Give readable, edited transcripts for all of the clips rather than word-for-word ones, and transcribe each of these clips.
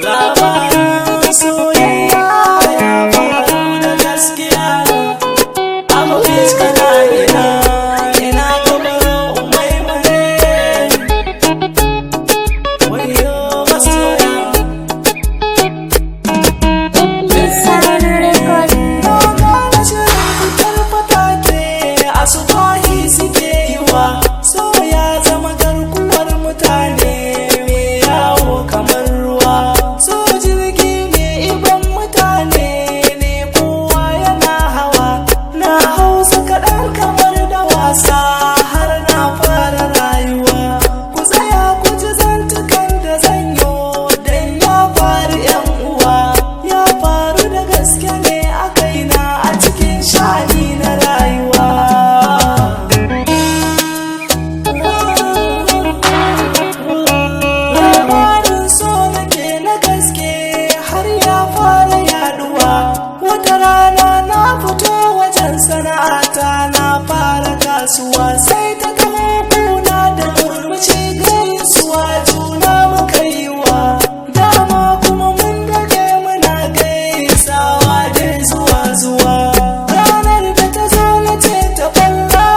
Labarin soyayya ya faru da gaskiya. Amma fiska na ina kamar umaimane. Wayo masoya. Na gane shirin fitar fatake asubahi suke yi wa. So ya zama garkuwar mutane mai yawo kamar ruwa. So jirgi ne iban mutane ne kowa yana hawa. Na hausa kaɗan kamar da wasa har na fara rayuwa. Ku tsaya ku ji zantukan da zanyo dan ya faru yan uwa. Ya faru da gaske ne a kaina a cikin sha'ani na rayuwa. Labarin so nake na gaske har ya fara yaduwa. Wata rana na fito wajen sana'ata na fara kasuwa. Sai ta taho kuna da murmushi gaisuwa juna muka yi wa. Dama kuma mun dade muna gaisawa dai zuwa. Ranar da ta zo na ce ta balla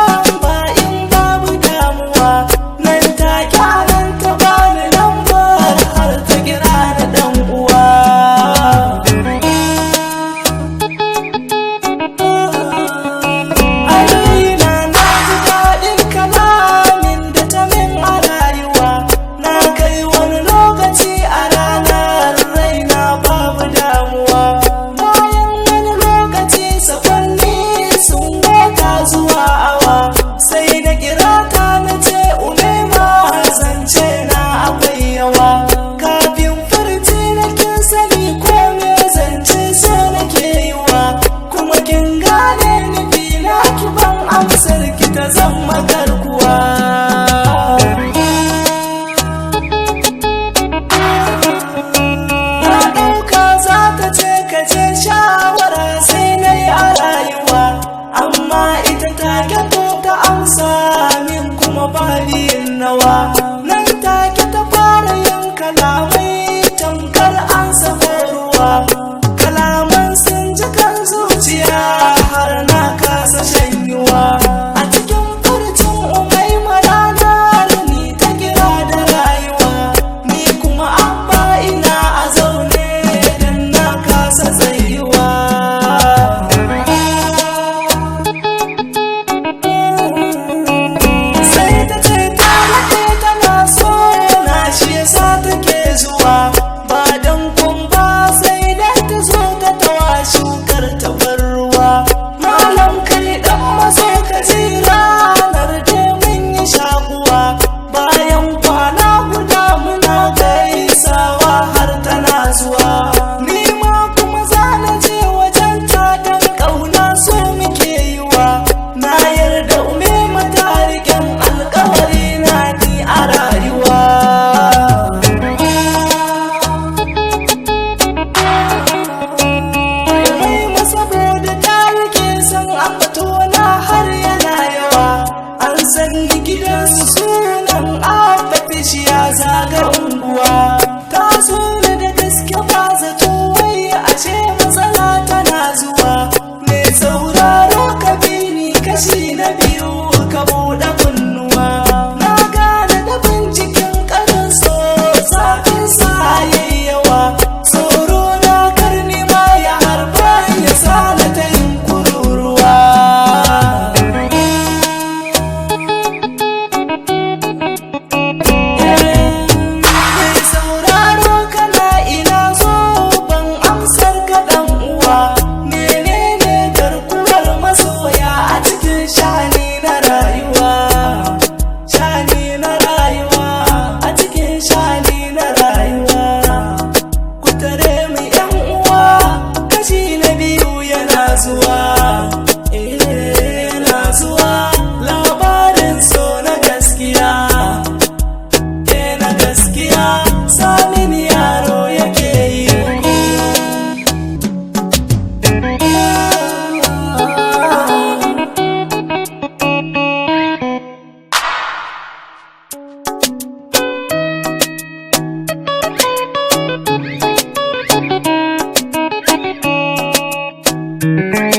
ba in babu damuwa. Nan take a nan ta bani lambar har ta kira da ɗan uwa. A raina na ji daɗin kalamin da ta min a rayuwa. Na kai wani lokaci a ranar raina babu damuwa. Bayan wani lokaci sakwanni sun wata zuwa awa. Sai na kira ta na ce umaima zance na akwai yawa. Kafin furci na kin sani ko me zance so nake yi wa. Kuma kin gane nufi na ki ban amsar ki ta zama garkuwa. Na ɗauka za ta ce ka ce shawara sai na yi a rayuwa. Amma ita ta gato ta amsa min kuma baliyin nawa. Nan take ta fara yin kalamai tamkar an sako ruwa. Kalaman sun ji kan zuciya har na kasa shanyuwa. A cikin furcin umaima ranar ni ta kira da rayuwa. Ni kuma abba ina a zaune dan na kasa tsayuwa. Sai ta ce ta nake tana so na shi yasa take zuwa. Ba dan kun ba sai da ta zo ta tawa shukar ta bar ruwa. Malam kai dan maso ka ji ranar da mun yi shakuwa. Bayan kwana guda muna gaisawa har tana zuwa. Ni ma kuma za na je wajen ta dan ƙauna so muke yi wa. Na yarda umaima ta riƙen alƙawari na ni a rayuwa. Umaima saboda ta rike san ambato na har yana yawa. An san ni gidansu sunan abba fishi ya zaga unguwa. Ta so ni da gaske ba zato wai ashe matsala tana zuwa. Me sauraro ka bi ni kashi na biyu ka buɗe kunnuwa. Na gane da binciken ƙarin so zafin sa yayi yawa. Tsoro na karni ma ya harba ya sa na ta yin kururuwa. Mai Thank you.